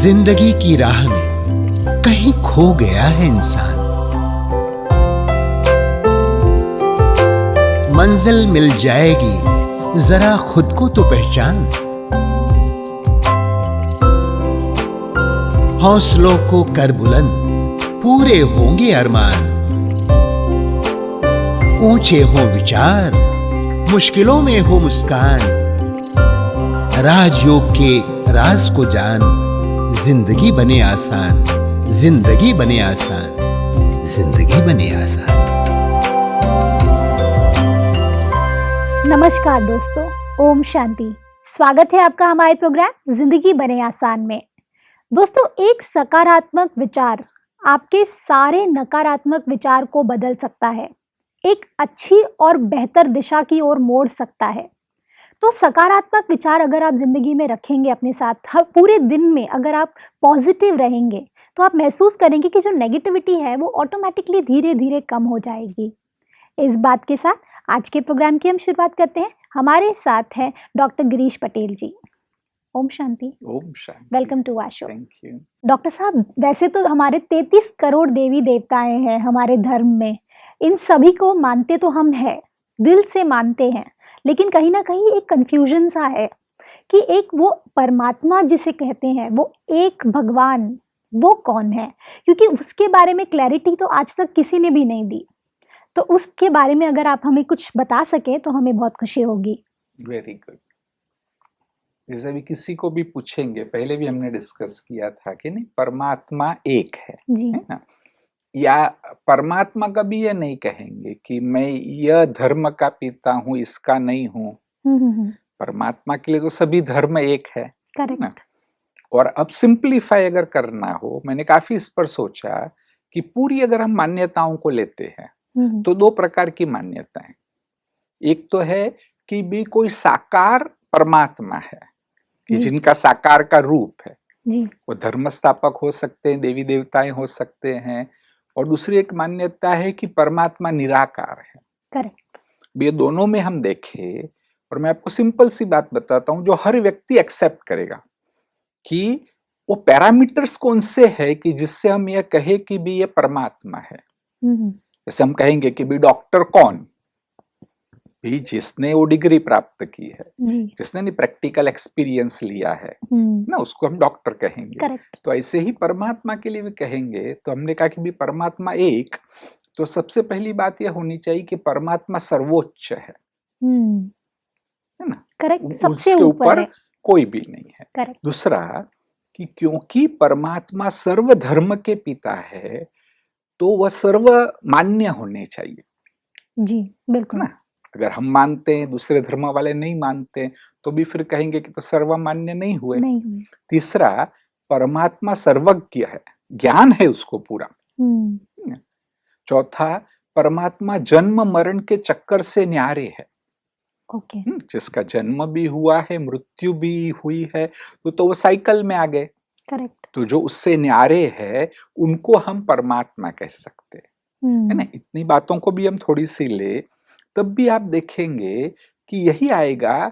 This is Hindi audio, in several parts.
जिंदगी की राह में कहीं खो गया है इंसान। मंजिल मिल जाएगी, जरा खुद को तो पहचान। हौसलों को कर बुलंद, पूरे होंगे अरमान। ऊंचे हो विचार, मुश्किलों में हो मुस्कान। राजयोग के राज को जान, जिंदगी बने आसान, जिंदगी बने आसान, जिंदगी बने आसान। नमस्कार दोस्तों, ओम शांति। स्वागत है आपका हमारे प्रोग्राम जिंदगी बने आसान में। दोस्तों, एक सकारात्मक विचार आपके सारे नकारात्मक विचार को बदल सकता है, एक अच्छी और बेहतर दिशा की ओर मोड़ सकता है। तो सकारात्मक विचार अगर आप जिंदगी में रखेंगे अपने साथ, हर पूरे दिन में अगर आप पॉजिटिव रहेंगे तो आप महसूस करेंगे कि जो नेगेटिविटी है वो ऑटोमेटिकली धीरे धीरे कम हो जाएगी। इस बात के साथ आज के प्रोग्राम की हम शुरुआत करते हैं। हमारे साथ हैं डॉक्टर गिरीश पटेल जी। ओम शांति। ओम शांति। Welcome to our show. Thank you. Doctor साहब, वैसे तो हमारे 33 करोड़ देवी देवताएं हैं हमारे धर्म में। इन सभी को मानते तो हम हैं, दिल से मानते हैं, लेकिन कहीं ना कहीं एक कंफ्यूजन सा है कि एक वो परमात्मा जिसे कहते हैं, वो एक भगवान, वो कौन है? क्योंकि उसके बारे में क्लैरिटी तो आज तक किसी ने भी नहीं दी। तो उसके बारे में अगर आप हमें कुछ बता सके तो हमें बहुत खुशी होगी। Very good. जैसे भी किसी को भी पूछेंगे, पहले भी हमने डिस्कस किया था कि नहीं, परमात्मा एक है ना। या परमात्मा कभी ये नहीं कहेंगे कि मैं यह धर्म का पिता हूँ, इसका नहीं हूँ। परमात्मा के लिए तो सभी धर्म एक है। करेक्ट। और अब सिंप्लीफाई अगर करना हो, मैंने काफी इस पर सोचा कि पूरी अगर हम मान्यताओं को लेते हैं तो दो प्रकार की मान्यताएं। एक तो है कि भी कोई साकार परमात्मा है कि जिनका साकार का रूप है जी। वो धर्म स्थापक हो सकते हैं, देवी देवताएं हो सकते हैं। और दूसरी एक मान्यता है कि परमात्मा निराकार है। करेक्ट। ये दोनों में हम देखें, और मैं आपको सिंपल सी बात बताता हूं जो हर व्यक्ति एक्सेप्ट करेगा कि वो पैरामीटर्स कौन से है कि जिससे हम यह कहे कि भी ये परमात्मा है। जैसे हम कहेंगे कि भी डॉक्टर कौन? भी जिसने वो डिग्री प्राप्त की है, जिसने प्रैक्टिकल एक्सपीरियंस लिया है ना, उसको हम डॉक्टर कहेंगे। Correct. तो ऐसे ही परमात्मा के लिए भी कहेंगे। तो हमने कहा कि भी परमात्मा एक, तो सबसे पहली बात यह होनी चाहिए कि परमात्मा सर्वोच्च है ना। करेक्ट। सबसे ऊपर कोई भी नहीं है। Correct. दूसरा कि क्योंकि परमात्मा सर्व धर्म के पिता है तो वह सर्व मान्य होने चाहिए। जी बिल्कुल ना। अगर हम मानते हैं, दूसरे धर्म वाले नहीं मानते, तो भी फिर कहेंगे कि तो सर्वमान्य नहीं हुए। तीसरा, परमात्मा सर्वज्ञ है, ज्ञान है उसको पूरा। चौथा, परमात्मा जन्म मरण के चक्कर से न्यारे है। जिसका जन्म भी हुआ है, मृत्यु भी हुई है, तो वो साइकिल में आ गए। करेक्ट। तो जो उससे न्यारे है उनको हम परमात्मा कह सकते हैं, है ना। इतनी बातों को भी हम थोड़ी सी ले, तब भी आप देखेंगे कि यही आएगा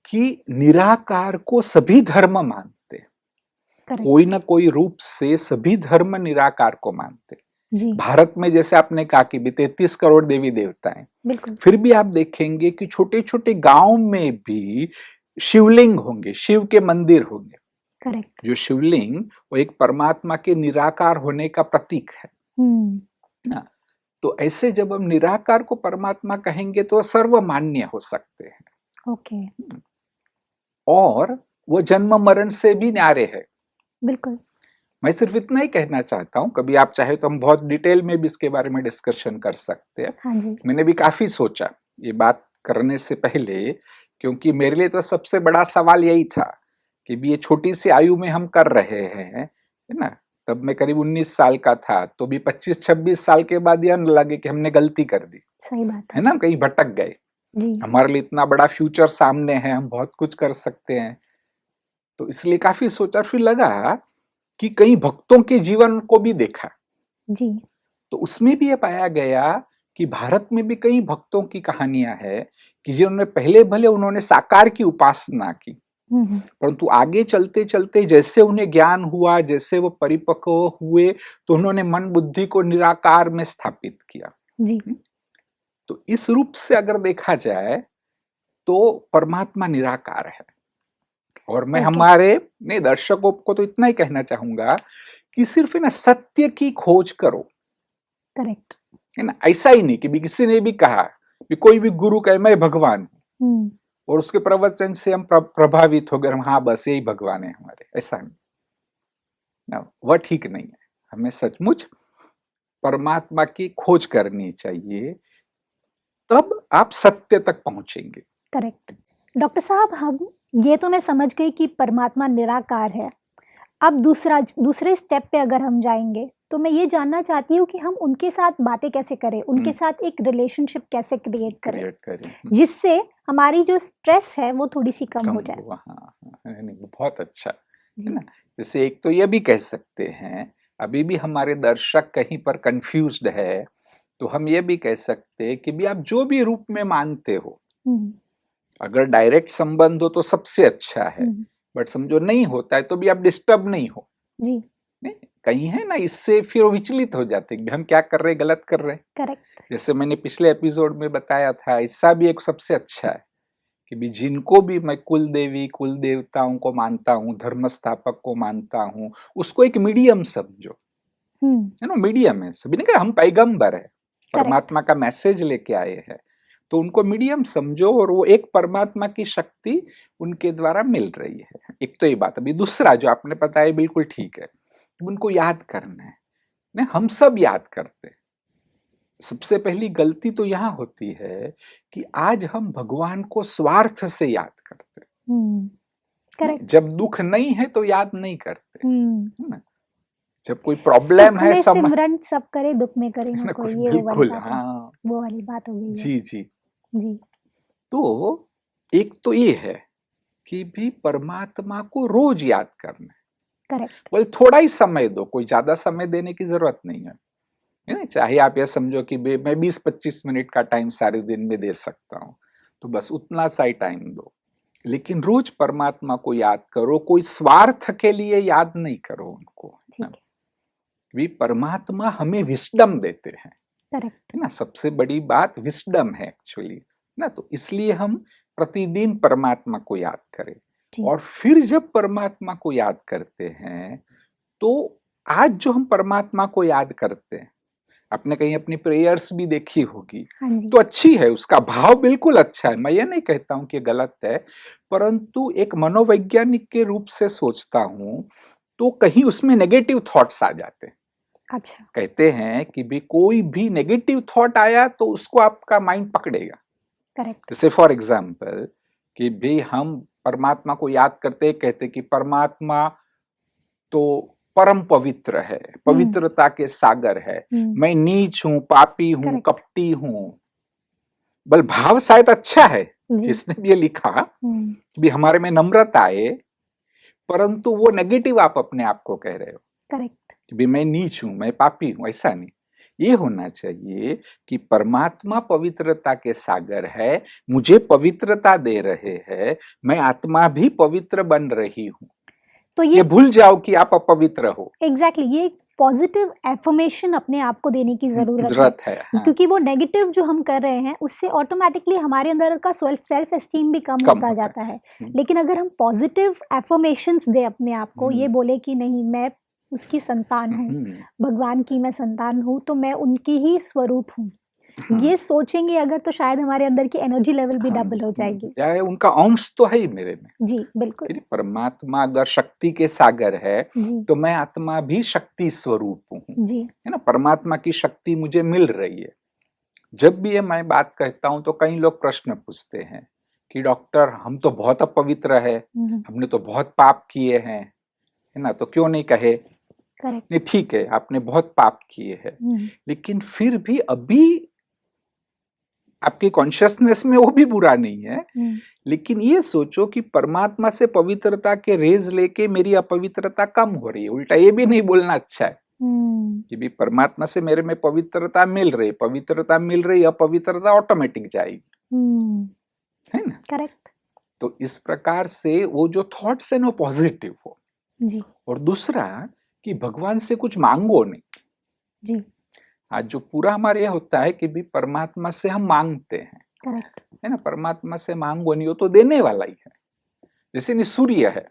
कि निराकार को सभी धर्म मानते, कोई ना कोई रूप से सभी धर्म निराकार को मानते। भारत में जैसे आपने कहा कि 33 करोड़ देवी देवताएं, फिर भी आप देखेंगे कि छोटे छोटे गांव में भी शिवलिंग होंगे, शिव के मंदिर होंगे। करेक्ट। जो शिवलिंग वो एक परमात्मा के निराकार होने का प्रतीक है ना। तो ऐसे जब हम निराकार को परमात्मा कहेंगे तो सर्वमान्य हो सकते हैं। ओके। और वो जन्म मरण से भी न्यारे है। बिल्कुल। मैं सिर्फ इतना ही कहना चाहता हूँ, कभी आप चाहे तो हम बहुत डिटेल में भी इसके बारे में डिस्कशन कर सकते हैं। हाँ जी। मैंने भी काफी सोचा ये बात करने से पहले, क्योंकि मेरे लिए तो सबसे बड़ा सवाल यही था कि भी ये छोटी सी आयु में हम कर रहे हैं, है ना। तब मैं करीब 19 साल का था, तो भी 25-26 साल के बाद यह लगे कि हमने गलती कर दी। सही बात है ना, कहीं भटक गए। हमारे लिए इतना बड़ा फ्यूचर सामने है, हम बहुत कुछ कर सकते हैं। तो इसलिए काफी सोचा, फिर लगा कि कई भक्तों के जीवन को भी देखा जी। तो उसमें भी ये पाया गया कि भारत में भी कई भक्तों की कहानियां है कि जिन्होंने पहले भले उन्होंने साकार की उपासना की, परंतु आगे चलते चलते जैसे उन्हें ज्ञान हुआ, जैसे वो परिपक्व हुए, तो उन्होंने मन बुद्धि को निराकार में स्थापित किया जी। तो इस रूप से अगर देखा जाए तो परमात्मा निराकार है। और मैं हमारे नहीं दर्शकों को तो इतना ही कहना चाहूंगा कि सिर्फ है ना सत्य की खोज करो। करेक्ट है ना, ऐसा ही नहीं कि भी किसी ने भी कहा कि कोई भी गुरु कहे मैं भगवान हूं और उसके प्रवचन से हम प्रभावित हो गए, हाँ बस यही भगवान है हमारे, ऐसा नहीं ना, वह ठीक नहीं है। हमें सचमुच परमात्मा की खोज करनी चाहिए, तब आप सत्य तक पहुंचेंगे। करेक्ट। डॉक्टर साहब, हम ये तो मैं समझ गई कि परमात्मा निराकार है। अब दूसरे स्टेप पे अगर हम जाएंगे तो मैं ये जानना चाहती हूँ कि हम उनके साथ बातें कैसे करें, उनके साथ एक रिलेशनशिप कैसे क्रिएट करें जिससे हमारी जो स्ट्रेस है वो थोड़ी सी कम हो जाए। हाँ, बहुत अच्छा है ना। जैसे एक तो ये भी कह सकते हैं, अभी भी हमारे दर्शक कहीं पर कंफ्यूज्ड है, तो हम ये भी कह सकते हैं कि भी आप जो भी रूप में मानते हो, अगर डायरेक्ट संबंध हो तो सबसे अच्छा है, बट समझो नहीं होता है तो भी आप डिस्टर्ब नहीं हो जी। नहीं, कहीं है ना, इससे फिर विचलित हो जाते हैं हम क्या कर रहे हैं, गलत कर रहे हैं। करेक्ट। जैसे मैंने पिछले एपिसोड में बताया था, ऐसा भी एक सबसे अच्छा है कि भी जिनको भी मैं कुल देवी कुल देवताओं को मानता हूँ, धर्म स्थापक को मानता हूँ, उसको एक मीडियम समझो, है ना, मीडियम है। सभी ने कहा हम पैगंबर है, परमात्मा का मैसेज लेके आए हैं, तो उनको मीडियम समझो और वो एक परमात्मा की शक्ति उनके द्वारा मिल रही है। एक तो ये बात। अभी दूसरा जो आपने बताया बिल्कुल ठीक है, उनको याद करना है ना, हम सब याद करते हैं। सबसे पहली गलती तो यहाँ होती है कि आज हम भगवान को स्वार्थ से याद करते हैं। जब दुख नहीं है तो याद नहीं करते, है ना। जब कोई प्रॉब्लम है, सिमरन सब करे, दुख में करे ना कोई, ये बिल्कुल, हाँ वो वाली बात हो गई। जी जी जी। तो एक तो ये है कि भी परमात्मा को रोज याद करना है। करेक्ट। बोले थोड़ा ही समय दो, कोई ज्यादा समय देने की जरूरत नहीं है। चाहे आप ये समझो कि मैं 20-25 मिनट का टाइम सारे दिन में दे सकता हूँ, तो बस उतना सा ही टाइम दो, लेकिन रोज परमात्मा को याद करो। कोई स्वार्थ के लिए याद नहीं करो उनको। भी परमात्मा हमें विस्डम देते हैं, करेक्ट है ना, सबसे बड़ी बात विस्डम है एक्चुअली ना। तो इसलिए हम प्रतिदिन परमात्मा को याद करें, और फिर जब परमात्मा को याद करते हैं तो आज जो हम परमात्मा को याद करते हैं, आपने कहीं अपनी प्रेयर्स भी देखी होगी, तो अच्छी है, उसका भाव बिल्कुल अच्छा है, मैं ये नहीं कहता हूं कि गलत है, परंतु एक मनोवैज्ञानिक के रूप से सोचता हूं तो कहीं उसमें नेगेटिव थॉट्स आ जाते हैं। अच्छा। कहते हैं कि भी कोई भी नेगेटिव थॉट आया तो उसको आपका माइंड पकड़ेगा। करेक्ट। जैसे फॉर एग्जांपल कि भी हम परमात्मा को याद करते कहते कि परमात्मा तो परम पवित्र है, पवित्रता के सागर है, मैं नीच हूं, पापी हूं, कपटी हूं। बल भाव शायद अच्छा है जिसने भी ये लिखा भी हमारे में नम्रता आए, परंतु वो नेगेटिव आप अपने आप को कह रहे हो। करेक्ट। भी मैं नीच हूं, मैं पापी हूं, ऐसा नहीं। ये होना चाहिए कि परमात्मा पवित्रता के सागर है, मुझे पवित्रता दे रहे हैं, मैं आत्मा भी पवित्र बन रही हूं। तो ये भूल जाओ कि आप अपवित्र हो। एग्जैक्टली, ये पॉजिटिव एफर्मेशन अपने आप को देने की जरूरत है। हाँ। क्योंकि वो नेगेटिव जो हम कर रहे हैं उससे ऑटोमेटिकली हमारे अंदर का सेल्फ एस्टीम भी कम होता जाता है। लेकिन अगर हम पॉजिटिव एफर्मेशंस दे अपने आप को, ये बोले कि नहीं मैं उसकी संतान हूँ, भगवान की मैं संतान हूँ, तो मैं उनकी ही स्वरूप हूँ, ये सोचेंगे अगर, तो शायद हमारे अंदर की एनर्जी लेवल भी डबल हो जाएगी। क्या है, उनका अंश तो है ही मेरे में। जी बिल्कुल। परमात्मा अगर शक्ति के सागर है तो मैं आत्मा भी शक्ति स्वरूप हूँ जी, है ना। परमात्मा की शक्ति मुझे मिल रही है। जब भी ये मैं बात कहता हूँ तो कई लोग प्रश्न पूछते हैं कि डॉक्टर हम तो बहुत अपवित्र है, हमने तो बहुत पाप किए हैं, है ना, तो क्यों नहीं कहे। नहीं, ठीक है, आपने बहुत पाप किए हैं, लेकिन फिर भी अभी आपके कॉन्शियसनेस में वो भी बुरा नहीं है। लेकिन ये सोचो कि परमात्मा से पवित्रता के रेज लेके मेरी अपवित्रता कम हो रही है। उल्टा ये भी नहीं बोलना अच्छा है कि भी परमात्मा से मेरे में पवित्रता मिल रही, अपवित्रता ऑटोमेटिक जाएगी, है ना। करेक्ट। तो इस प्रकार से वो जो थॉट्स है ना पॉजिटिव हो। जी और दूसरा कि भगवान से कुछ मांगो नहीं। जी आज जो पूरा हमारे ये होता है कि भी परमात्मा से हम मांगते हैं, करेक्ट है ना, परमात्मा से मांगो नहीं, वो तो देने वाला ही है। जैसे नहीं सूर्य है,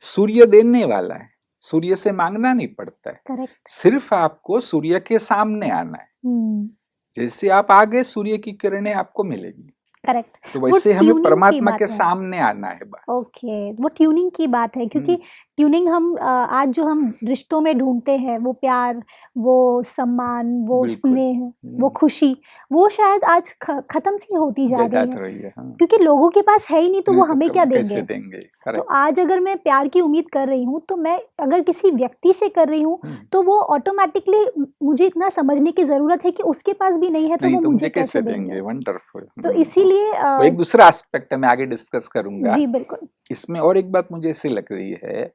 सूर्य देने वाला है, सूर्य से मांगना नहीं पड़ता है, करेक्ट सिर्फ आपको सूर्य के सामने आना है। जैसे आप आगे सूर्य की किरणें आपको मिलेगी, करेक्ट। तो वो वैसे हमें ट्यूनिंग की परमात्मा बात के है। सामने आना है बस। ओके, वो ट्यूनिंग की बात है, क्योंकि ट्यूनिंग हम आज जो हम रिश्तों में ढूंढते हैं, वो प्यार, वो सम्मान, वो बिल्कुल। स्नेह, वो खुशी, वो शायद आज खत्म सी होती जा रही है, हाँ। क्योंकि लोगों के पास है ही नहीं, तो नहीं वो तो हमें क्या कैसे देंगे। देंगे? तो करेक्ट। आज अगर मैं प्यार की उम्मीद कर रही हूँ, तो मैं अगर किसी व्यक्ति से कर रही हूँ, तो वो ऑटोमेटिकली मुझे इतना समझने की जरूरत है कि उसके पास भी नहीं है, तो नहीं वो तो मुझे कैसे देंगे। देंगे? वंडरफुल। तो इसीलिए वो एक दूसरा एस्पेक्ट है, मैं आगे डिस्कस करूंगा। जी बिल्कुल। इसमें और एक बात मुझे ऐसी लग रही है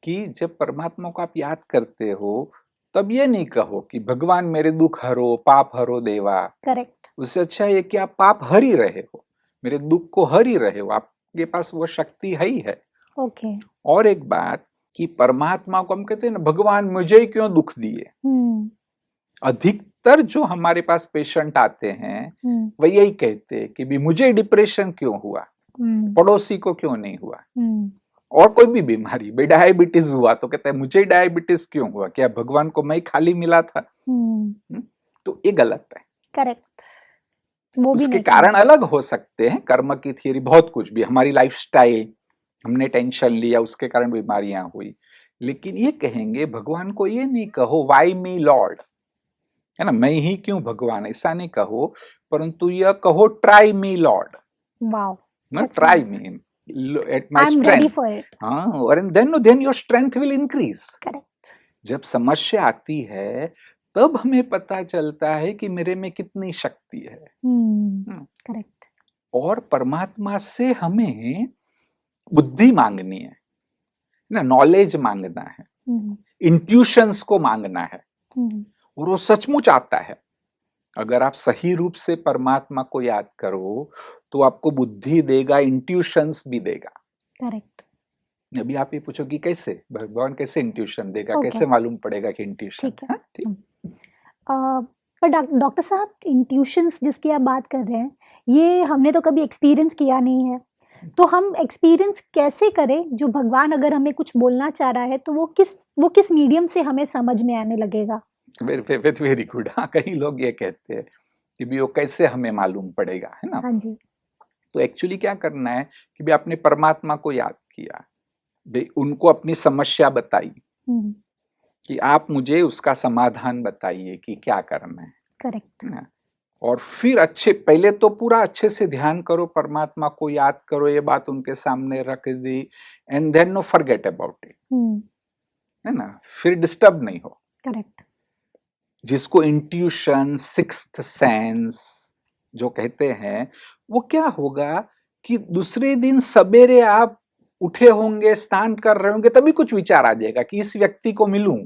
कि जब परमात्मा को आप याद करते हो, तब ये नहीं कहो कि भगवान मेरे दुख हरो, पाप हरो देवा। करेक्ट। उससे अच्छा है कि आप पाप हर ही रहे हो, मेरे दुख को हर ही रहे हो, आपके पास वो शक्ति है ही है। ओके। और एक बात कि परमात्मा को हम कहते हैं ना, भगवान मुझे ही क्यों दुख दिए। अधिकतर जो हमारे पास पेशेंट आते हैं वो यही कहते हैं कि भी मुझे डिप्रेशन क्यों हुआ, पड़ोसी को क्यों नहीं हुआ, और कोई भी बीमारी, डायबिटीज हुआ तो कहते हैं मुझे डायबिटीज क्यों हुआ, क्या भगवान को मैं खाली मिला था। तो ये गलत है। करेक्ट। वो भी उसके कारण अलग हो सकते हैं, कर्म की थियरी, बहुत कुछ भी, हमारी लाइफस्टाइल, हमने टेंशन लिया उसके कारण बीमारियां हुई। लेकिन ये कहेंगे भगवान को ये नहीं कहो वाई मी लॉर्ड, है ना, मैं ही क्यों भगवान, ऐसा नहीं कहो, परंतु यह कहो try me lord. Wow, try me at my strength. हाँ, और then your strength will increase. Correct. जब समस्या आती है तब हमें पता चलता है कि मेरे में कितनी शक्ति है। करेक्ट। और परमात्मा से हमें बुद्धि मांगनी है ना, नॉलेज मांगना है, इंट्यूशंस को मांगना है, और वो सचमुच आता है। अगर आप सही रूप से परमात्मा को याद करो तो आपको बुद्धि देगा, इंट्यूशंस भी देगा। करेक्ट। अभी आप ये पूछो कि कैसे भगवान कैसे इंट्यूशन देगा, कैसे मालूम पड़ेगा कि इंट्यूशन। ठीक है। पर डॉक्टर साहब, इंट्यूशंस जिसकी आप बात कर रहे हैं, ये हमने तो कभी एक्सपीरियंस किया नहीं है, तो हम एक्सपीरियंस कैसे करें? जो भगवान अगर हमें कुछ बोलना चाह रहा है, तो वो किस मीडियम से हमें समझ में आने लगेगा? Very good. हाँ, कई लोग ये कहते हैं कि भी वो कैसे हमें मालूम पड़ेगा, है ना। हाँ जी। तो एक्चुअली क्या करना है कि भी आपने परमात्मा को याद किया, भाई उनको अपनी समस्या बताई कि आप मुझे उसका समाधान बताइए कि क्या करना है। करेक्ट। और फिर पहले तो पूरा अच्छे से ध्यान करो, परमात्मा को याद करो, ये बात उनके सामने रख दी, and then no forget about it, है ना, फिर डिस्टर्ब नहीं हो। करेक्ट। जिसको इंट्यूशन, सिक्स्थ सेंस जो कहते हैं, वो क्या होगा कि दूसरे दिन सवेरे आप उठे होंगे, स्नान कर रहे होंगे, तभी कुछ विचार आ जाएगा कि इस व्यक्ति को मिलूं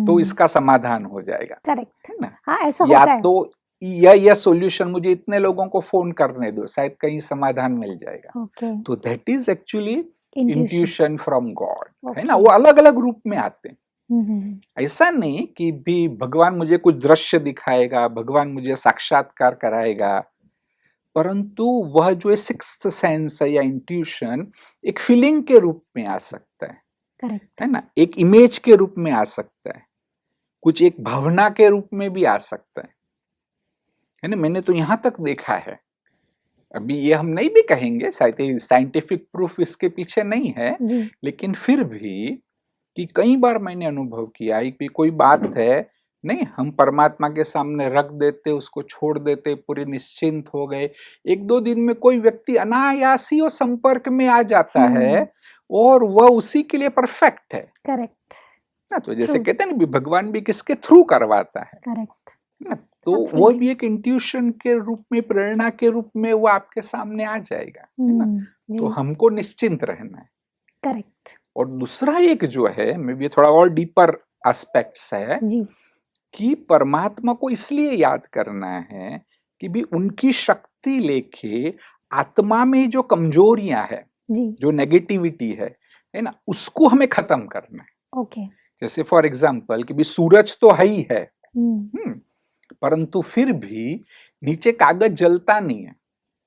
तो इसका समाधान हो जाएगा। करेक्ट है ना। हाँ, ऐसा या होता है। तो यह सॉल्यूशन, मुझे इतने लोगों को फोन करने दो, शायद कहीं समाधान मिल जाएगा। तो that is actually intuition from God, है ना। वो अलग अलग रूप में आते हैं। ऐसा नहीं कि भी भगवान मुझे कुछ दृश्य दिखाएगा, भगवान मुझे साक्षात्कार कराएगा, परंतु वह जो सिक्स्थ सेंस है या इंट्यूशन, एक फीलिंग के रूप में आ सकता है। करेक्ट। है ना, एक इमेज के रूप में आ सकता है, कुछ एक भावना के रूप में भी आ सकता है ना। मैंने तो यहां तक देखा है, अभी ये हम नहीं भी कहेंगे, शायद साइंटिफिक प्रूफ इसके पीछे नहीं है, लेकिन फिर भी कि कई बार मैंने अनुभव किया है कि कोई बात है, नहीं हम परमात्मा के सामने रख देते, उसको छोड़ देते, पूरे निश्चिंत हो गए, एक दो दिन में कोई व्यक्ति अनायासी और संपर्क में आ जाता है और वह उसी के लिए परफेक्ट है। करेक्ट ना, तो जैसे कहते हैं ना, भगवान भी किसके थ्रू करवाता है। करेक्ट। तो वो भी एक इंट्यूशन के रूप में, प्रेरणा के रूप में वो आपके सामने आ जाएगा, है ना। तो हमको निश्चिंत रहना है। करेक्ट। और दूसरा एक जो है, मे बी थोड़ा और डीपर एस्पेक्ट्स है कि परमात्मा को इसलिए याद करना है कि भी उनकी शक्ति लेके आत्मा में जो कमजोरियां है, जी जो नेगेटिविटी है ना, उसको हमें खत्म करना है। ओके जैसे फॉर एग्जाम्पल कि भी सूरज तो है ही है, हम्म परंतु फिर भी नीचे कागज जलता नहीं है।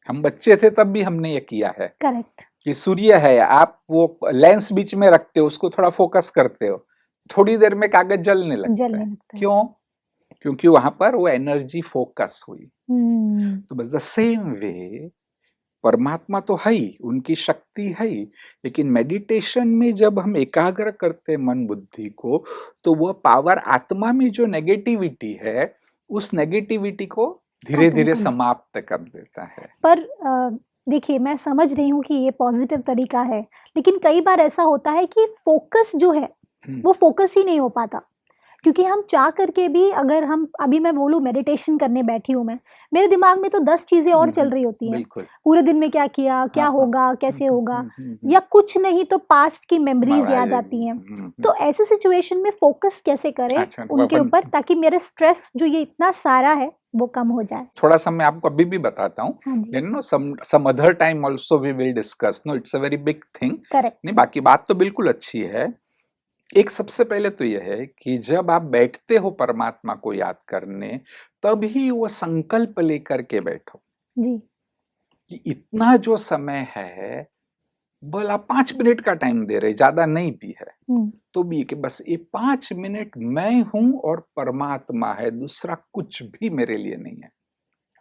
हम बच्चे थे तब भी हमने ये किया है करेक्ट कि सूर्य है, आप वो लेंस बीच में रखते हो, उसको थोड़ा फोकस करते हो, थोड़ी देर में कागज जलने लगता जलने है। लगता है क्यों? क्योंकि वहां पर वो एनर्जी फोकस हुई। हम्म तो बस द सेम वे परमात्मा तो है ही, उनकी शक्ति है ही, लेकिन मेडिटेशन में जब हम एकाग्र करते हैं मन बुद्धि को, तो वह पावर आत्मा में जो नेगेटिविटी है, उस नेगेटिविटी को धीरे खत्म धीरे कर समाप्त कर देता है। पर देखिए मैं समझ रही हूँ कि ये पॉजिटिव तरीका है, लेकिन कई बार ऐसा होता है कि फोकस जो है हम्म, वो फोकस ही नहीं हो पाता, क्योंकि हम चाह करके भी अगर हम अभी मैं बोलूँ मेडिटेशन करने बैठी हूँ मैं, मेरे दिमाग में तो 10 चीजें और चल रही होती हैं। बिल्कुल। पूरे दिन में क्या किया, क्या हाँ, हाँ, होगा, कैसे होगा, हम्म, या कुछ नहीं तो पास्ट की मेमोरीज आ याद जाएगी। आती हैं। तो ऐसे सिचुएशन में फोकस कैसे करें अच्छा, उनके ऊपर, ताकि मेरा स्ट्रेस जो ये इतना सारा है वो कम हो जाए। थोड़ा सा मैं आपको अभी भी बताता हूँ। हाँ जी no some other time also we will discuss. No, it's a very big thing. Correct नहीं, बाकी बात तो बिल्कुल अच्छी है। एक सबसे पहले तो यह है कि जब आप बैठते हो परमात्मा को याद करने, तभी वो संकल्प लेकर के बैठो जी कि इतना जो समय है, भला 5 मिनट का टाइम दे रहे, ज्यादा नहीं भी है, तो भी कि बस ये 5 मिनट मैं हूं और परमात्मा है, दूसरा कुछ भी मेरे लिए नहीं है।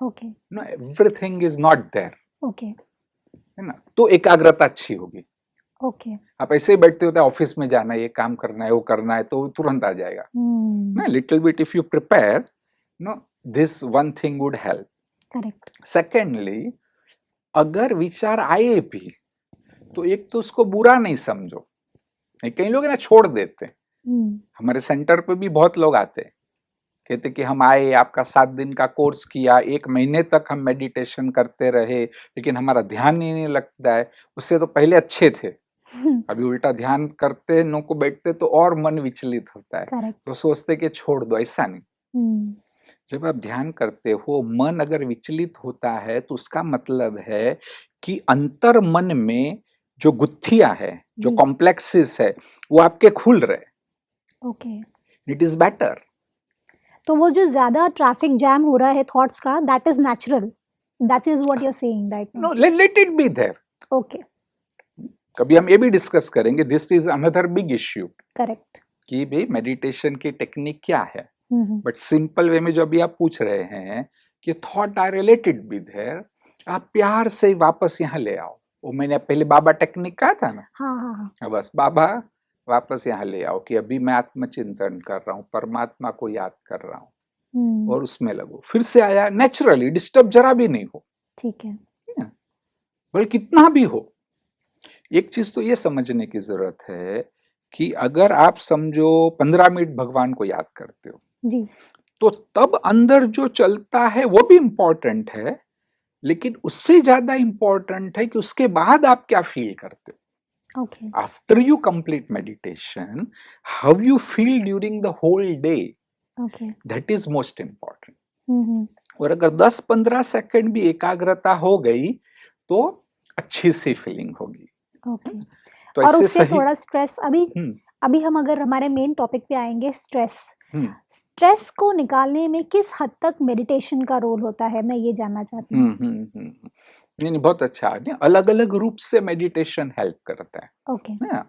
Okay no, everything is not there, okay है ना। तो एकाग्रता अच्छी होगी। ओके आप ऐसे ही बैठते होते ऑफिस में जाना है, ये काम करना है, वो करना है, तो तुरंत आ जाएगा ना। Little bit if you prepare, no, this one thing would help. Correct secondly, अगर विचार आए भी तो एक तो उसको बुरा नहीं समझो। कई लोग ना छोड़ देते। हमारे सेंटर पे भी बहुत लोग आते, कहते कि हम आए, आपका 7 दिन का कोर्स किया, 1 महीने तक हम मेडिटेशन करते रहे, लेकिन हमारा ध्यान ही नहीं लगता है। उससे तो पहले अच्छे थे, अभी उल्टा ध्यान करते नो को बैठते तो और मन विचलित होता है। करेक्ट तो सोचते कि छोड़ दो, ऐसा नहीं। जब आप ध्यान करते हो, मन अगर विचलित होता है तो उसका मतलब है कि अंतर मन में जो गुत्थियां है, जो जी। कॉम्प्लेक्सेस है, वो आपके खुल रहे। Okay it is better. तो वो जो ज्यादा ट्रैफिक जैम हो रहा है थॉट्स का, that is natural, that is what you are saying right no, now. Let it be there. Okay कभी हम ये भी डिस्कस करेंगे, this is another big issue, correct कि भाई मेडिटेशन की टेक्निक क्या है। बट सिंपल वे में जो अभी आप पूछ रहे हैं कि थॉट आर रिलेटेड विद है, आप प्यार से वापस यहाँ ले आओ। वो मैंने पहले बाबा टेक्निक कहा था ना, हाँ हाँ हाँ बस बाबा वापस यहाँ ले आओ कि अभी मैं आत्मचिंतन कर रहा हूँ, परमात्मा को याद कर रहा हूँ, और उसमें लगो। फिर से आया, नेचुरली, डिस्टर्ब जरा भी नहीं हो, ठीक है बल्कि कितना भी हो। एक चीज तो ये समझने की जरूरत है कि अगर आप समझो 15 मिनट भगवान को याद करते हो, जी तो तब अंदर जो चलता है वो भी इंपॉर्टेंट है, लेकिन उससे ज्यादा इंपॉर्टेंट है कि उसके बाद आप क्या फील करते हो। Okay after you complete meditation, how you feel during the whole day, okay that is most important. और अगर 10-15 सेकंड भी एकाग्रता हो गई तो अच्छी सी फीलिंग होगी। ओके तो और ऐसे उससे सही। थोड़ा स्ट्रेस अभी हम अगर हमारे मेन टॉपिक पे आएंगे, स्ट्रेस हम्म, स्ट्रेस को निकालने में किस हद तक मेडिटेशन का रोल होता है, मैं ये जानना चाहती हूँ। नहीं नहीं, बहुत अच्छा है। अलग अलग रूप से मेडिटेशन हेल्प करता है ओके ना।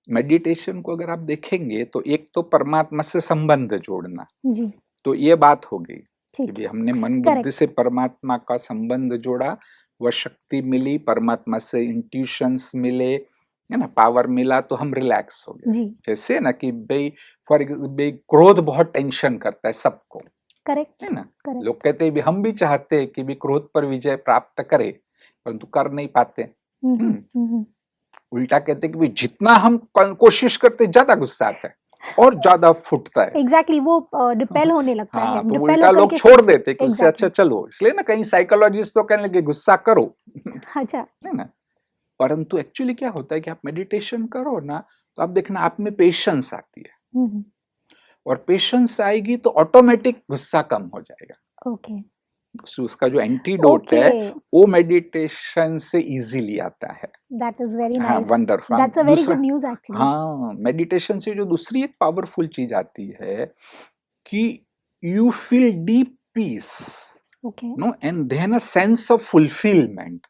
मेडिटेशन को अगर आप देखेंगे तो एक तो परमात्मा से संबंध जोड़ना, जी तो ये बात हो गई कि ठीक भी है हमने मन Correct. बुद्धि से परमात्मा का संबंध जोड़ा, वह शक्ति मिली, परमात्मा से इंट्यूशंस मिले, है ना, पावर मिला, तो हम रिलैक्स हो गए। जी जैसे ना कि भाई क्रोध बहुत टेंशन करता है सबको, करेक्ट है ना। करेक्ट लोग कहते हैं भी हम भी चाहते हैं कि भी क्रोध पर विजय प्राप्त करे, परंतु कर नहीं पाते। उल्टा कहते हैं कि भी जितना हम कोशिश करते ज्यादा गुस्सा आता है और ज्यादा फुटता है। एग्जैक्टली वो रिपेल होने लगता हाँ, है, तो रिपेल उल्टा होकर लोग के छोड़ फिर देते कि उससे अच्छा चलो। इसलिए ना कहीं साइकोलॉजिस्ट तो कहने लगे गुस्सा करो, अच्छा है ना। परंतु एक्चुअली क्या होता है कि आप मेडिटेशन करो ना, तो आप देखना आप में पेशेंस आती है, और पेशेंस आएगी तो ऑटोमेटिक गुस्सा कम हो जाएगा। ओके उसका जो एंटीडोट है Okay, वो मेडिटेशन से इजीली आता है। that is very हाँ, nice. Wonderful. That's a very दूसरा, good news actually. हाँ, मेडिटेशन से जो दूसरी एक पावरफुल चीज आती है कि you feel deep peace, Okay. No, and then a sense of fulfilment.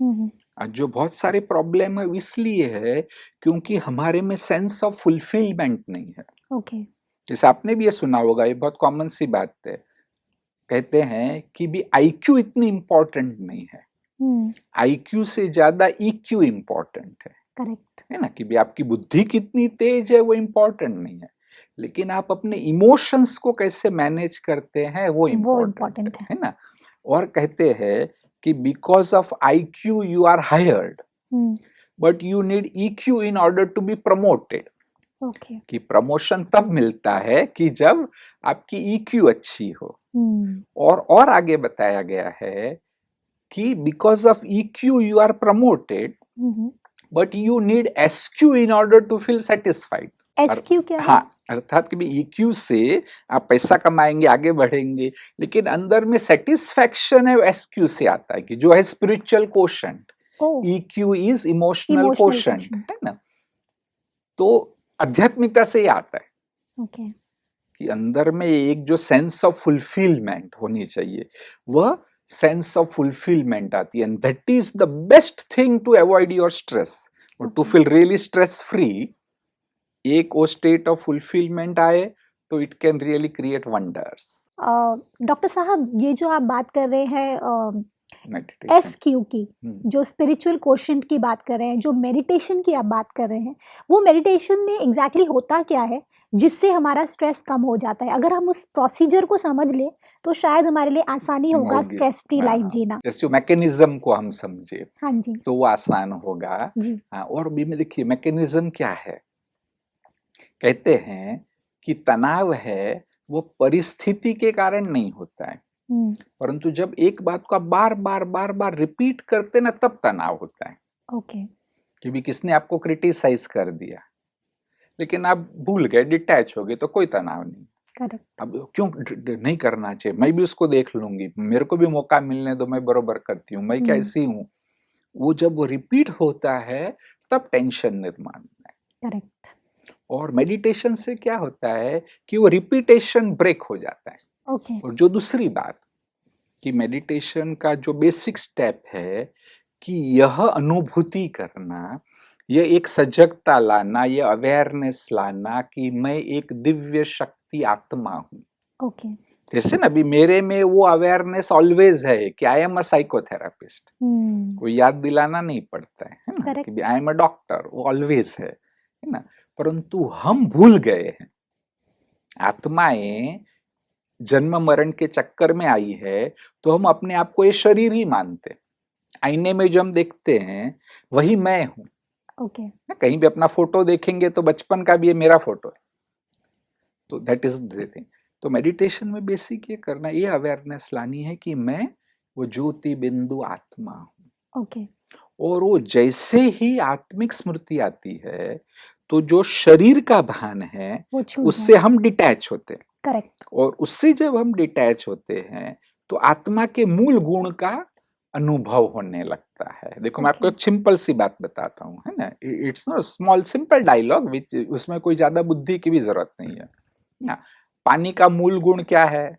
हम्म, आज जो बहुत सारे प्रॉब्लम है इसलिए है क्योंकि हमारे में सेंस ऑफ फुलफिलमेंट नहीं है। Okay. जैसे आपने भी ये सुना होगा, ये बहुत कॉमन सी बात है, कहते हैं कि भी आईक्यू इतनी इंपॉर्टेंट नहीं है, हम्म, आईक्यू से ज्यादा ईक्यू इंपॉर्टेंट correct. है ना, कि भी आपकी बुद्धि कितनी तेज है वो इंपॉर्टेंट नहीं है, लेकिन आप अपने इमोशंस को कैसे मैनेज करते हैं वो वो इम्पोर्टेंट important है। है ना। और कहते हैं कि because of IQ you are hired, hmm, but you need EQ in order to be promoted. Okay. कि प्रमोशन तब मिलता है कि जब आपकी ईक्यू अच्छी हो। हम्म, और आगे बताया गया है कि because of EQ you are promoted, hmm, but you need SQ in order to feel satisfied. SQ क्या है? हाँ, अर्थात कि ईक्यू से आप पैसा कमाएंगे, आगे बढ़ेंगे, लेकिन अंदर में सेटिस्फैक्शन है एसक्यू से आता है, कि जो है spiritual quotient. Oh, EQ is emotional Emotional quotient, quotient. है ना। तो आध्यात्मिकता से ही आता है Okay. कि अंदर में एक जो सेंस ऑफ फुलफिलमेंट होनी चाहिए, वह सेंस ऑफ फुलफिलमेंट आती है, and that is the best thing to avoid your stress, और to feel really stress free. एक वो स्टेट ऑफ फुलफिलमेंट आए तो it can really create wonders. Doctor साहब, ये जो आप बात कर रहे हैं मेडिटेशन, SQ की, जो स्पिरिचुअल क्वोशंट की बात कर रहे हैं, जो मेडिटेशन की आप बात कर रहे हैं, वो मेडिटेशन में एग्जैक्टली होता क्या है जिससे हमारा स्ट्रेस कम हो जाता है? अगर हम उस प्रोसीजर को समझ ले तो शायद हमारे लिए आसानी होगा होगी। स्ट्रेस फ्री लाइफ हाँ, जीना। जैसे मैकेनिज्म को हम समझे हाँ जी तो वो आसान होगा। जी। हाँ, और भी में देखिए मैकेनिज्म क्या है, कहते हैं कि तनाव है वो परिस्थिति के कारण नहीं होता है, परंतु जब एक बात को आप बार बार रिपीट करते ना तब तनाव होता है। ओके। कि भी किसने आपको क्रिटिसाइज कर दिया, लेकिन आप भूल गए, डिटैच हो गए, तो कोई तनाव नहीं। करेक्ट। अब क्यों नहीं करना चाहिए, मैं भी उसको देख लूंगी, मेरे को भी मौका मिलने दो, मैं बरोबर करती हूँ, मैं क्या ऐसी हूँ। वो जब वो रिपीट होता है तब टेंशन निर्माण है। करेक्ट। और मेडिटेशन से क्या होता है कि वो रिपीटेशन ब्रेक हो जाता है। ओके। और जो दूसरी बात कि मेडिटेशन का जो बेसिक स्टेप है कि यह अनुभूति करना, यह एक सजगता लाना, यह अवेयरनेस लाना कि मैं एक दिव्य शक्ति आत्मा हूं। ओके। जैसे ना अभी मेरे में वो अवेयरनेस ऑलवेज है कि आई एम अ साइकोथेरापिस्ट, कोई याद दिलाना नहीं पड़ता है ना, कि आई एम अ डॉक्टर, वो ऑलवेज है ना। परंतु हम भूल गए हैं, आत्माएं जन्म मरण के चक्कर में आई है, तो हम अपने आप को ये शरीर ही मानते। आईने में जो हम देखते हैं वही मैं हूं। ओके। कहीं भी अपना फोटो देखेंगे तो बचपन का भी ये मेरा फोटो है, तो दैट इज द थिंग। तो मेडिटेशन में बेसिक ये करना, ये अवेयरनेस लानी है कि मैं वो ज्योति बिंदु आत्मा हूं। ओके। और वो जैसे ही आत्मिक स्मृति आती है तो जो शरीर का भान है उससे हम डिटैच होते हैं। करेक्ट। और उससे जब हम डिटैच होते हैं तो आत्मा के मूल गुण का अनुभव होने लगता है। देखो मैं आपको एक सिंपल सी बात बताता हूँ, है ना, it's not small simple dialogue which, उसमें कोई ज्यादा बुद्धि की भी जरूरत नहीं है ना। पानी का मूल गुण क्या है?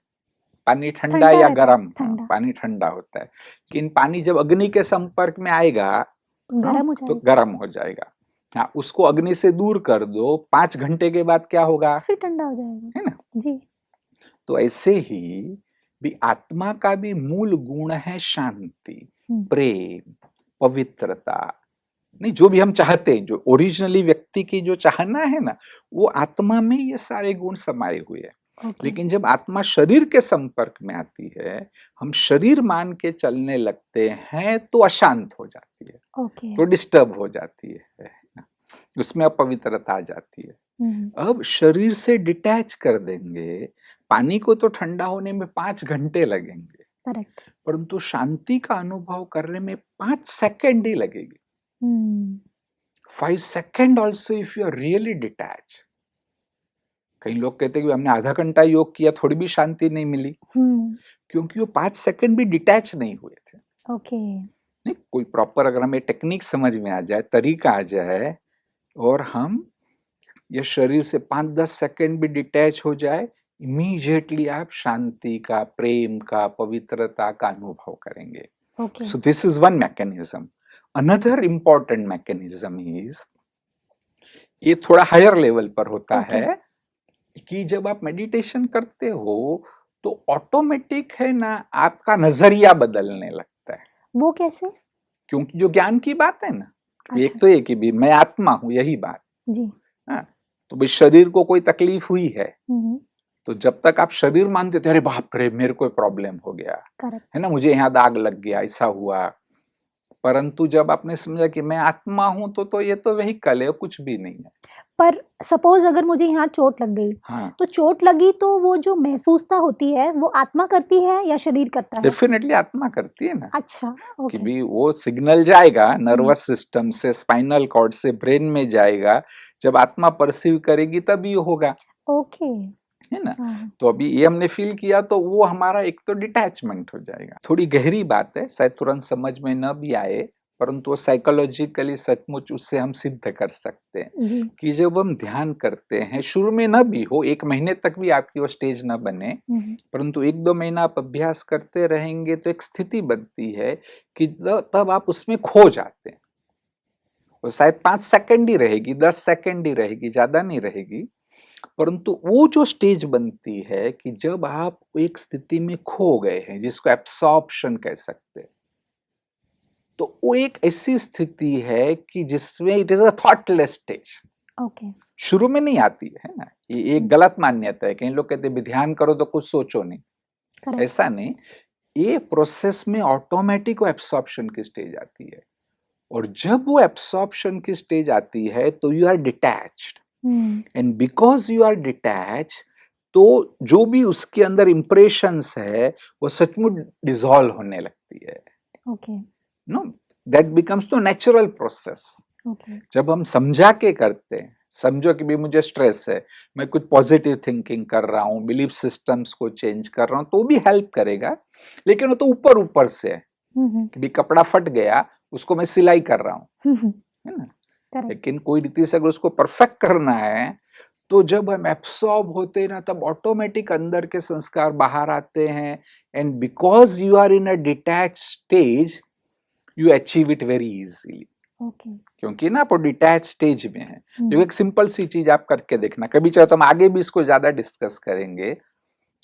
पानी ठंडा या गर्म? पानी ठंडा होता है, लेकिन पानी जब अग्नि के संपर्क में आएगा तो गर्म हो जाएगा। हाँ, उसको अग्नि से दूर कर दो, 5 घंटे के बाद क्या होगा? फिर ठंडा हो जाएगा, है ना जी। तो ऐसे ही भी आत्मा का भी मूल गुण है शांति, प्रेम, पवित्रता। नहीं, जो भी हम चाहते हैं, जो ओरिजिनली व्यक्ति की जो चाहना है ना, वो आत्मा में ये सारे गुण समाये हुए हैं। लेकिन जब आत्मा शरीर के संपर्क में आती है, हम शरीर मान के चलने लगते हैं तो अशांत हो जाती है, तो डिस्टर्ब हो जाती है, उसमें अपवित्रता आ जाती है। अब शरीर से डिटैच कर देंगे, पानी को तो ठंडा होने में 5 घंटे लगेंगे, करेक्ट, परंतु शांति का अनुभव करने में 5 सेकंड ही लगेगी। 5 second also if you are really detach. कई लोग कहते हैं कि हमने आधा घंटा योग किया, थोड़ी भी शांति नहीं मिली, क्योंकि वो 5 सेकंड भी डिटैच नहीं हुए थे। ओके। नहीं, कोई प्रॉपर अगर हमें टेक्निक समझ में आ जाए, तरीका आ जाए, और हम ये शरीर से 5-10 सेकंड भी डिटैच हो जाए, इमीडिएटली आप शांति का, प्रेम का, पवित्रता का अनुभव करेंगे। Okay. So this is one mechanism. Another important mechanism is, ये थोड़ा हायर लेवल पर होता Okay. है कि जब आप मेडिटेशन करते हो तो ऑटोमेटिक है ना आपका नजरिया बदलने लगता है। वो कैसे? क्योंकि जो ज्ञान की बात है ना, अच्छा। एक तो ये कि भी मैं आत्मा हूं, यही बात। जी। हाँ, तो भाई शरीर को कोई तकलीफ हुई है, तो जब तक आप शरीर मानते थे, अरे बाप रे मेरे को प्रॉब्लम हो गया, करेक्ट। है ना, मुझे यहाँ दाग लग गया, ऐसा हुआ। परंतु जब आपने समझा कि मैं आत्मा हूं, तो ये तो व्हीकल है, कुछ भी नहीं है। पर सपोज अगर मुझे यहाँ चोट लग गई, हाँ, तो चोट लगी तो वो जो महसूसता होती है वो आत्मा करती है या शरीर करता है? डेफिनेटली आत्मा करती है ना। अच्छा, कि ओके। भी वो सिग्नल जाएगा नर्वस सिस्टम से, स्पाइनल कॉर्ड से ब्रेन में जाएगा, जब आत्मा परसीव करेगी तब ये होगा, ओके। है ना। हाँ। तो अभी ये हमने फील किया तो वो हमारा एक तो डिटैचमेंट हो जाएगा। थोड़ी गहरी बात है, शायद तुरंत समझ में न भी आए, परंतु वो साइकोलॉजिकली सचमुच उससे हम सिद्ध कर सकते हैं जी। कि जब हम ध्यान करते हैं, शुरू में न भी हो, 1 महीने तक भी आपकी वो स्टेज न बने, परंतु 1-2 महीना आप अभ्यास करते रहेंगे तो एक स्थिति बनती है कि तब आप उसमें खो जाते हैं। वो शायद 5 सेकंड ही रहेगी, 10 सेकंड ही रहेगी, ज्यादा नहीं रहेगी, परंतु वो जो स्टेज बनती है कि जब आप एक स्थिति में खो गए हैं, जिसको एब्सॉर्प्शन कह सकते हैं, तो वो एक ऐसी स्थिति है कि जिसमें it is a thoughtless stage. Okay. शुरू में नहीं आती है ना, ये एक गलत मान्यता है। कई लोग कहते हैं ध्यान करो तो कुछ सोचो नहीं, करेक्ट। ऐसा नहीं। ये प्रोसेस में ऑटोमेटिक वो एब्सॉर्प्शन की स्टेज आती है, और जब वो एब्सॉर्प्शन की स्टेज आती है तो you are detached, and because you are detach, तो जो भी उसके अंदर इंप्रेशंस है वो सचमुच डिसॉल्व होने लगती है। Okay. No, that becomes the natural process. Okay. जब हम समझा के करते हैं, समझो कि भी मुझे स्ट्रेस है, मैं कुछ पॉजिटिव थिंकिंग कर रहा हूँ, बिलीफ सिस्टम्स को चेंज कर रहा हूँ, तो भी हेल्प करेगा। लेकिन वो तो ऊपर ऊपर से है कि भी कपड़ा फट गया, उसको मैं सिलाई कर रहा हूँ, है ना। करेक्ट। लेकिन कोई रीति से अगर उसको परफेक्ट करना है, तो जब हम एब्सॉर्ब होते हैं ना, तब ऑटोमेटिक अंदर के संस्कार बाहर आते हैं, and because you are in a detach stage, you achieve it very easily. Okay. क्योंकि ना आप डिटैच स्टेज में है। जो एक सिंपल सी चीज आप करके देखना, कभी चाहे तो हम आगे भी इसको ज्यादा डिस्कस करेंगे,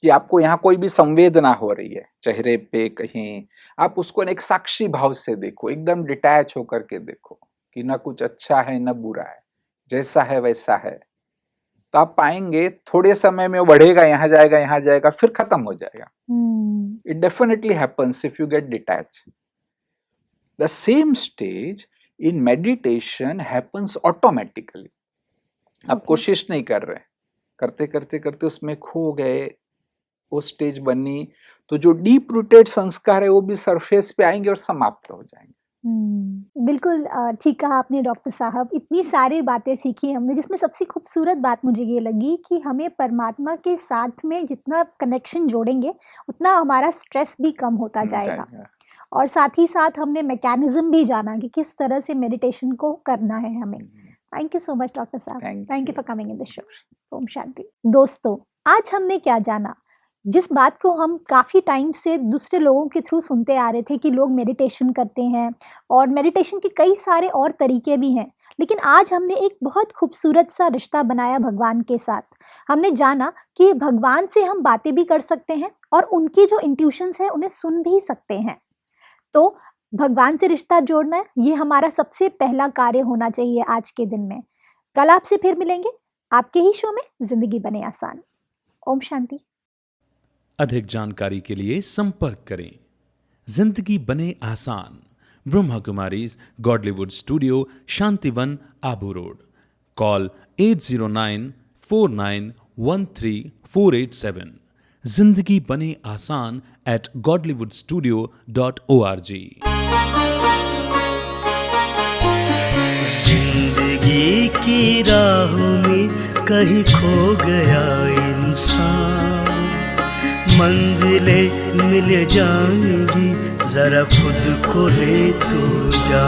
कि आपको यहाँ कोई भी संवेदना हो रही है चेहरे पे कहीं, आप उसको एक साक्षी भाव से देखो, एकदम डिटैच होकर के देखो कि ना कुछ अच्छा है ना बुरा है, जैसा है वैसा है। तो आप पाएंगे थोड़े समय में वो बढ़ेगा, यहाँ जाएगा, यहाँ जाएगा, फिर खत्म हो जाएगा। It definitely happens if you get detach. The same stage in meditation happens automatically. आप कोशिश नहीं कर रहे, करते करते करते उसमें खो गए, वो स्टेज बनी, तो जो डीप रूटेड संस्कार है वो भी सरफेस पे आएंगे और समाप्त हो जाएंगे। बिल्कुल ठीक कहा आपने डॉक्टर साहब। इतनी सारी बातें सीखी हमने, जिसमें सबसे खूबसूरत बात मुझे ये लगी कि हमें परमात्मा के साथ में जितना कनेक्शन जोड़ेंगे, उतना हमारा स्ट्रेस भी कम होता जाएगा। और साथ ही साथ हमने मैकेनिज्म भी जाना कि किस तरह से मेडिटेशन को करना है हमें। Thank you so much doctor साहब, thank you for coming in the show. ओम शांति। दोस्तों, आज हमने क्या जाना, जिस बात को हम काफ़ी टाइम से दूसरे लोगों के थ्रू सुनते आ रहे थे कि लोग मेडिटेशन करते हैं, और मेडिटेशन के कई सारे और तरीके भी हैं, लेकिन आज हमने एक बहुत खूबसूरत सा रिश्ता बनाया भगवान के साथ। हमने जाना कि भगवान से हम बातें भी कर सकते हैं और उनकी जो इंट्यूशंस हैं उन्हें सुन भी सकते हैं। तो भगवान से रिश्ता जोड़ना, ये हमारा सबसे पहला कार्य होना चाहिए आज के दिन में। कल आपसे फिर मिलेंगे आपके ही शो में जिंदगी बने आसान। ओम शांति। अधिक जानकारी के लिए संपर्क करें। जिंदगी बने आसान, Brahma Kumaris Godlywood studio, Shantivan, Abu road. Call 8094913487। जिंदगी बने आसान @godlywoodstudio.org। जिंदगी की राहों में कहीं खो गया इंसान, मंजिलें मिल जाएंगी, जरा खुद को ले तो जा।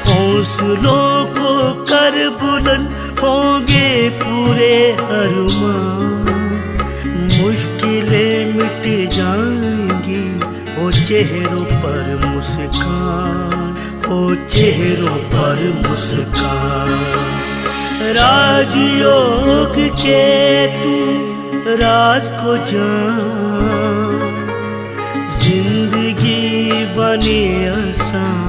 हौसलों को कर बुलंद, होंगे पूरे अरमान, मुश्किलें मिट जाएंगी, ओ चेहरों पर मुस्कान, ओ चेहरों पर मुस्कान। राजयोग के तू राज को जान, जिंदगी बने आसान,